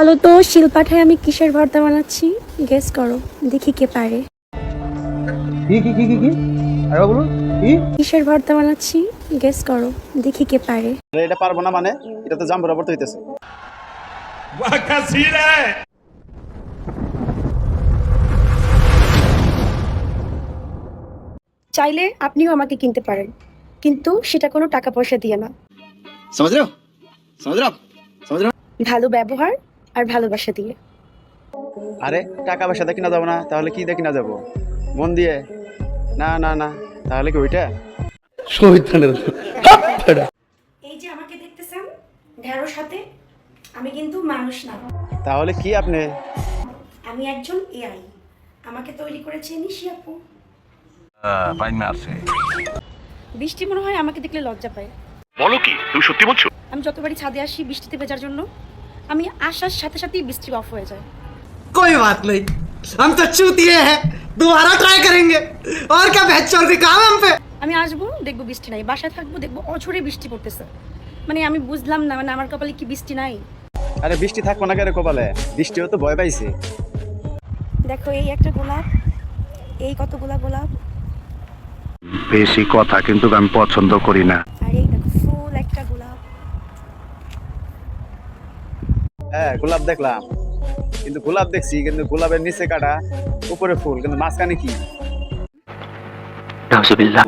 বলো তো শিলপাঠায় আমি কিসের ভর্তা বানাচ্ছি? গেস করো, দেখি কে পারে। কি কি কি কি কি আরে বলুন কি কিসের ভর্তা বানাচ্ছি? গেস করো, দেখি কে পারে। এটা পারবো না মানে এটা তো জাম বরাবর তো হইতেছে চাইলে আপনিও আমাকে কিনতে পারেন, কিন্তু সেটা কোনো টাকা পয়সা দিয়ে না। समझ रहे हो समझ रहे हो आप समझ रहे हो ভালো ব্যবহার আর ভালোবাসা দিয়ে। আরে টাকা পয়সা দিয়ে কিনা যাবো না তাহলে কি দিয়ে কিনা যাবো মন দিয়ে না না না তাহলে কি ওইটা এই যে আমাকে দেখতেছেন ঢেঁড়স হাতে, আমি কিন্তু মানুষ না, তাহলে কি আপনি আমি একজন এআই। আমাকে তৈরি করেছে নিশি আপু। বৃষ্টি মনে হয় আমাকে দেখলে লজ্জা পায়। বলো কি তুমি সত্যি বলছো? আমি যতবারই ছাদে আসি বৃষ্টিতে ভেজার জন্য, আমি আসার সাথে সাথেই বৃষ্টি অফ হয়ে যায়। कोई बात नहीं, हम तो चूतिए हैं, दोबारा ट्राई करेंगे। और क्या बहचोद के काम है हम पे। আমি আসবো, দেখবো বৃষ্টি নাই, বাসায় থাকবো, দেখবো অঝরে বৃষ্টি পড়তেছে। মানে আমি বুঝলাম না, মানে আমার কপালে কি বৃষ্টি নাই? আরে বৃষ্টি থাকবো না কেন কপালে বৃষ্টিও তো ভয় পাইছে দেখো এই একটা গোলাপ, এই কতগুলা গোলাপ, বেশি কথা কিন্তু আমি পছন্দ করি না। আর এই দেখো ফুল একটা গোলাপ। হ্যাঁ গোলাপ দেখলাম কিন্তু গোলাপ দেখছি কিন্তু গোলাপের নিচে কাটা উপরে ফুল কিন্তু মাঝখানে কি নাউজুবিল্লাহ।